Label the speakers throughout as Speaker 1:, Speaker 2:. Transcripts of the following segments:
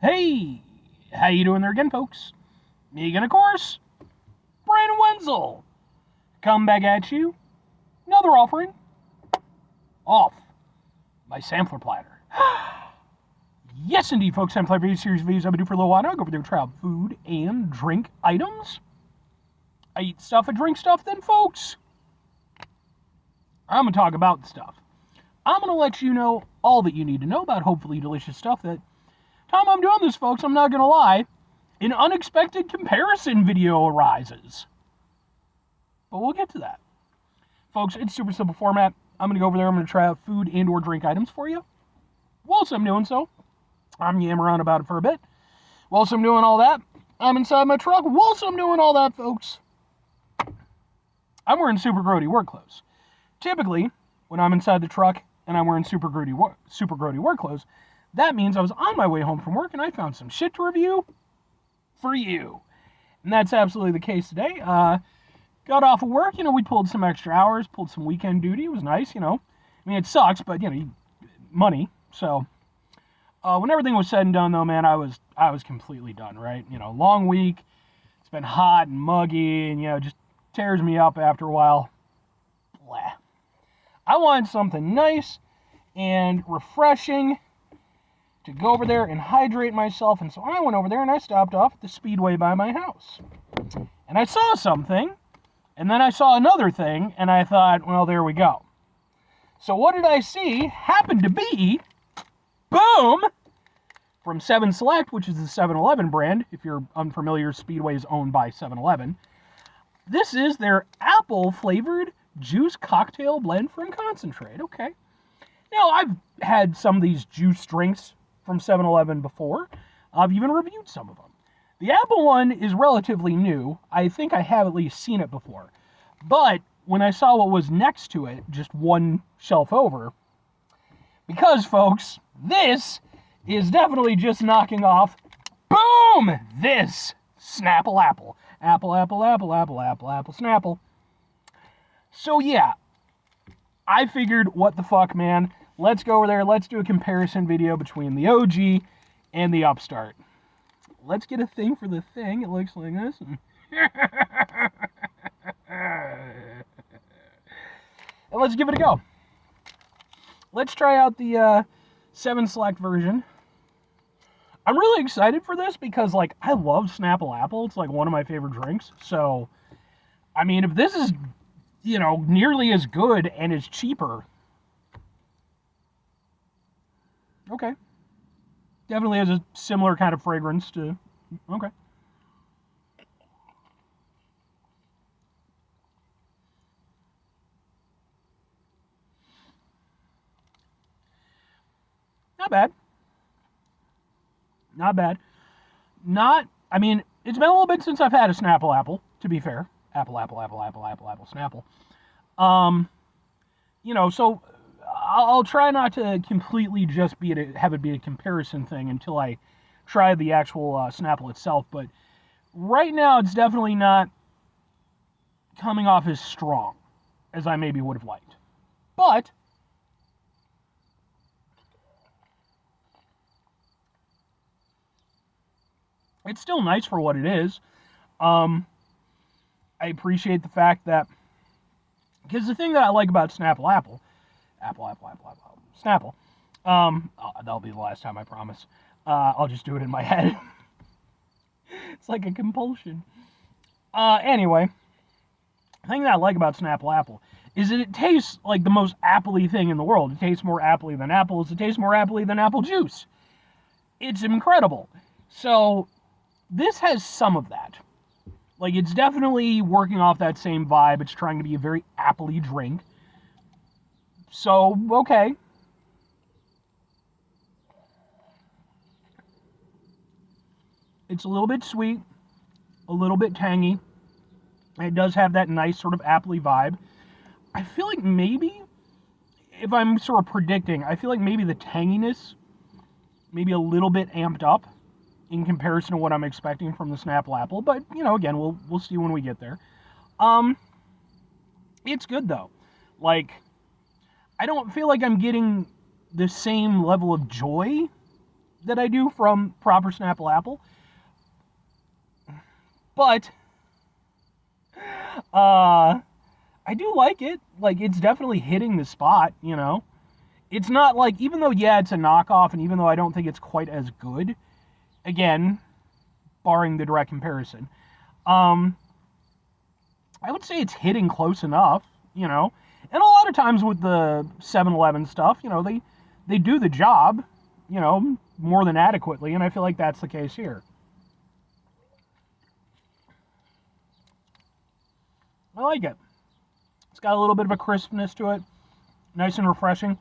Speaker 1: Hey, how you doing there again, folks? Me again, of course, Brandon Wenzel. Come back at you. Another offering off my sampler platter. Yes, indeed, folks. Sampler platter series of videos I've been doing for a little while now. I go over there to try out food and drink items. I eat stuff, I drink stuff, then, folks, I'm going to talk about the stuff. I'm going to let you know all that you need to know about hopefully delicious stuff that time I'm doing this, folks, I'm not going to lie, an unexpected comparison video arises. But we'll get to that. Folks, it's super simple format. I'm going to go over there. I'm going to try out food and or drink items for you. Whilst I'm doing so, I'm yammering on about it for a bit. Whilst I'm doing all that, I'm inside my truck. Whilst I'm doing all that, folks, I'm wearing super grody work clothes. Typically, when I'm inside the truck and I'm wearing super grody work clothes, that means I was on my way home from work and I found some shit to review for you. And that's absolutely the case today. Got off of work, we pulled some extra hours, pulled some weekend duty. It was nice, I mean, it sucks, but, money. So, when everything was said and done, though, man, I was completely done, right? Long week. It's been hot and muggy and, just tears me up after a while. Blah. I wanted something nice and refreshing to go over there and hydrate myself, and so I went over there and I stopped off at the Speedway by my house. And I saw something, and then I saw another thing, and I thought, well, there we go. So what did I see? Happened to be, boom, from 7 Select, which is the 7-Eleven brand. If you're unfamiliar, Speedway is owned by 7-Eleven. This is their apple-flavored juice cocktail blend from concentrate. Okay. Now, I've had some of these juice drinks from 7-Eleven before. I've even reviewed some of them. The apple one is relatively new. I think I have at least seen it before. But when I saw what was next to it, just one shelf over, because, folks, this is definitely just knocking off, boom, this Snapple Apple. Apple, Snapple. So, yeah, I figured, what the fuck, man? Let's go over there. Let's do a comparison video between the OG and the Upstart. Let's get a thing for the thing. It looks like this. And let's give it a go. Let's try out the 7 Select version. I'm really excited for this because, I love Snapple Apple. It's, one of my favorite drinks. So, I mean, if this is, nearly as good and is cheaper. Okay. Definitely has a similar kind of fragrance to... Okay. Not bad. Not bad. I mean, it's been a little bit since I've had a Snapple Apple, to be fair. Apple, Snapple. So I'll try not to completely just have it be a comparison thing until I try the actual Snapple itself, but right now it's definitely not coming off as strong as I maybe would have liked. But it's still nice for what it is. I appreciate the fact that, because the thing that I like about Snapple Apple, Snapple, that'll be the last time, I promise. I'll just do it in my head. It's like a compulsion. Anyway, the thing that I like about Snapple Apple is that it tastes like the most apple-y thing in the world. It tastes more apple-y than apples. It tastes more apple-y than apple juice. It's incredible. So, this has some of that. It's definitely working off that same vibe. It's trying to be a very apple-y drink. So, okay. It's a little bit sweet, a little bit tangy. It does have that nice sort of apple-y vibe. I feel like maybe, if I'm sort of predicting, I feel like maybe the tanginess, maybe a little bit amped up in comparison to what I'm expecting from the Snapple Apple. But, again, we'll see when we get there. It's good, though. I don't feel like I'm getting the same level of joy that I do from proper Snapple Apple. But I do like it. Like, it's definitely hitting the spot, you know. It's not like, even though, yeah, it's a knockoff, and even though I don't think it's quite as good, again, barring the direct comparison, I would say it's hitting close enough, you know. And a lot of times with the 7-Eleven stuff, you know, they do the job, you know, more than adequately, and I feel like that's the case here. I like it. It's got a little bit of a crispness to it. Nice and refreshing.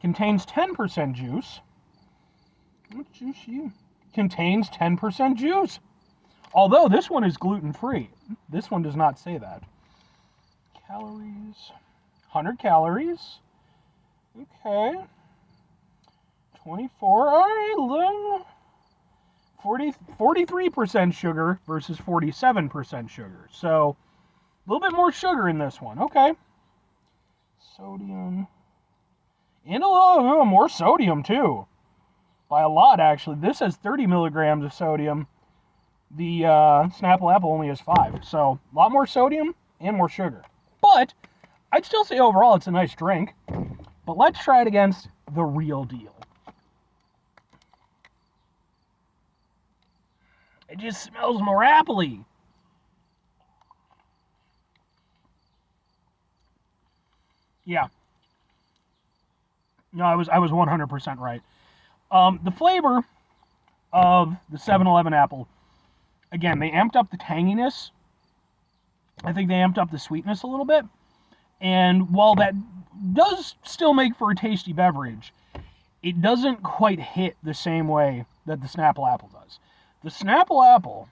Speaker 1: Contains 10% juice. What juice you? Contains 10% juice. Although this one is gluten-free. This one does not say that. Calories. 100 calories. Okay. 24. All right. 43% sugar versus 47% sugar. So, a little bit more sugar in this one. Okay. Sodium. And a little more sodium, too. By a lot, actually. This has 30 milligrams of sodium. The Snapple Apple only has 5. So, a lot more sodium and more sugar. But, I'd still say overall it's a nice drink. But let's try it against the real deal. It just smells more apple-y. Yeah. No, I was 100% right. The flavor of the 7-Eleven apple, again, they amped up the tanginess. I think they amped up the sweetness a little bit. And while that does still make for a tasty beverage, it doesn't quite hit the same way that the Snapple Apple does. The Snapple Apple,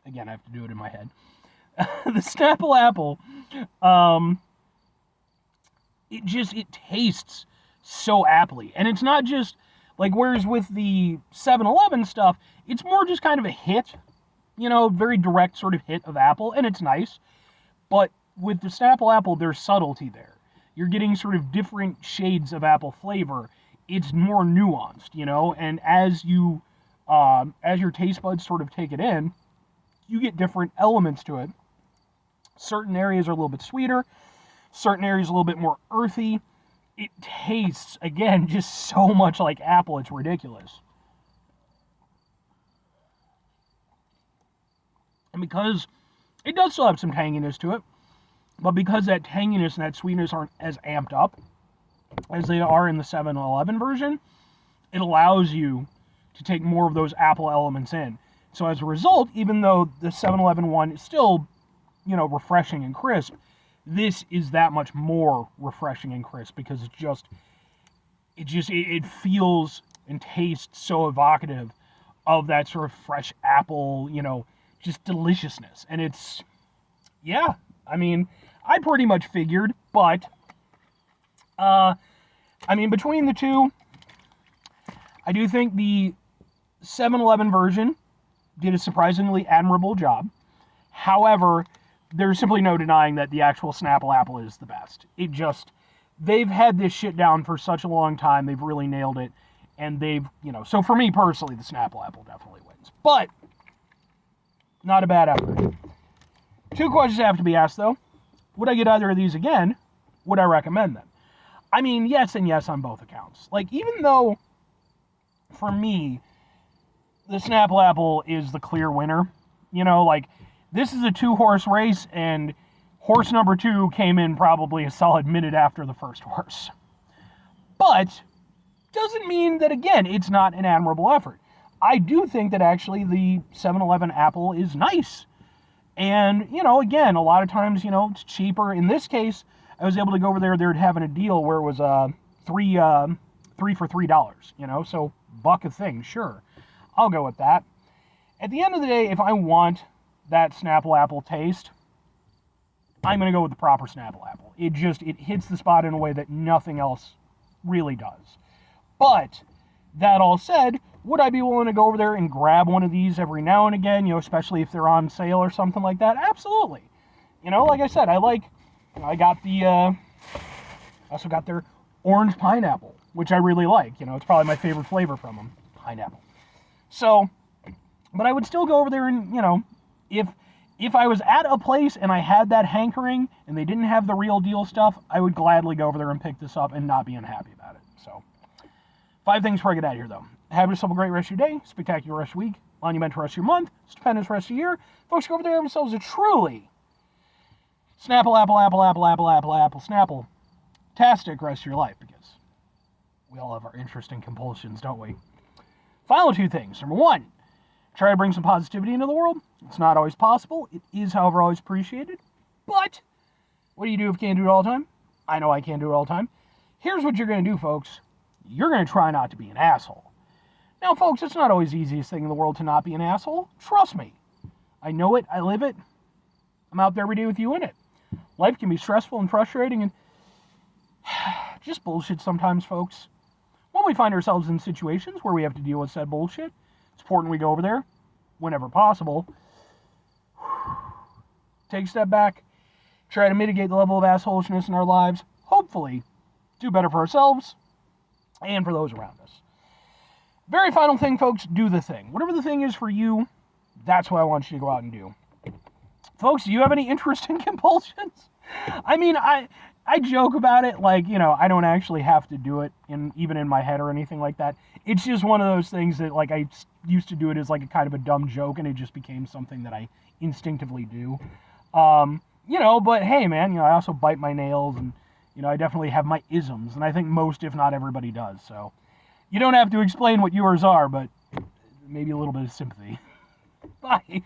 Speaker 1: again, I have to do it in my head. The Snapple Apple, it tastes so aptly. And it's not just, like, whereas with the 7-Eleven stuff, it's more just kind of a hit, you know, very direct sort of hit of apple, and it's nice. But with the Snapple Apple, there's subtlety there. You're getting sort of different shades of apple flavor. It's more nuanced, you know, and as your taste buds sort of take it in, you get different elements to it. Certain areas are a little bit sweeter, certain areas a little bit more earthy. It tastes, again, just so much like apple, it's ridiculous. And because it does still have some tanginess to it, but because that tanginess and that sweetness aren't as amped up as they are in the 7-Eleven version, it allows you to take more of those apple elements in. So as a result, even though the 7-Eleven one is still, you know, refreshing and crisp, this is that much more refreshing and crisp because it feels and tastes so evocative of that sort of fresh apple, you know, just deliciousness. And it's, yeah, I mean, I pretty much figured, but, I mean, between the two, I do think the 7-Eleven version did a surprisingly admirable job. However, there's simply no denying that the actual Snapple Apple is the best. They've had this shit down for such a long time, they've really nailed it, and they've, you know, so for me personally, the Snapple Apple definitely wins. But, not a bad effort. 2 questions have to be asked, though. Would I get either of these again? Would I recommend them? I mean, yes and yes on both accounts. Like, even though, for me, the Snapple Apple is the clear winner, you know, like, this is a 2-horse race, and horse number 2 came in probably a solid minute after the first horse. But, doesn't mean that, again, it's not an admirable effort. I do think that actually the 7-Eleven Apple is nice. And, you know, again, a lot of times, you know, it's cheaper. In this case, I was able to go over there, they're having a deal where it was three for $3, you know, so buck a thing, sure. I'll go with that. At the end of the day, if I want that Snapple Apple taste, I'm going to go with the proper Snapple Apple. It hits the spot in a way that nothing else really does. But, that all said, would I be willing to go over there and grab one of these every now and again, you know, especially if they're on sale or something like that? Absolutely. You know, like I got the, I also got their orange pineapple. which I really like. You know, it's probably my favorite flavor from them, pineapple. So, but I would still go over there and, you know, if I was at a place and I had that hankering and they didn't have the real deal stuff, I would gladly go over there and pick this up and not be unhappy about it. So, 5 things before I get out of here, though. Have yourself a great rest of your day, spectacular rest of your week, monumental rest of your month, stupendous rest of your year. Folks, go over there and have yourselves a truly Snapple Apple, Snapple tastic rest of your life, because we all have our interesting compulsions, don't we? Final 2 things. Number 1, try to bring some positivity into the world. It's not always possible. It is, however, always appreciated. But what do you do if you can't do it all the time? I know I can't do it all the time. Here's what you're going to do, folks. You're going to try not to be an asshole. Now, folks, it's not always the easiest thing in the world to not be an asshole. Trust me. I know it. I live it. I'm out there every day with you in it. Life can be stressful and frustrating and just bullshit sometimes, folks. When we find ourselves in situations where we have to deal with said bullshit, it's important we go over there, whenever possible, take a step back, try to mitigate the level of assholishness in our lives, hopefully do better for ourselves and for those around us. Very final thing, folks, do the thing. Whatever the thing is for you, that's what I want you to go out and do. Folks, do you have any interesting compulsions? I mean, I joke about it, like, you know, I don't actually have to do it, even in my head or anything like that. It's just one of those things that, like, I used to do it as, like, a kind of a dumb joke, and it just became something that I instinctively do. You know, but hey, man, you know, I also bite my nails, and, you know, I definitely have my isms, and I think most, if not everybody, does. So, you don't have to explain what yours are, but maybe a little bit of sympathy. Bye.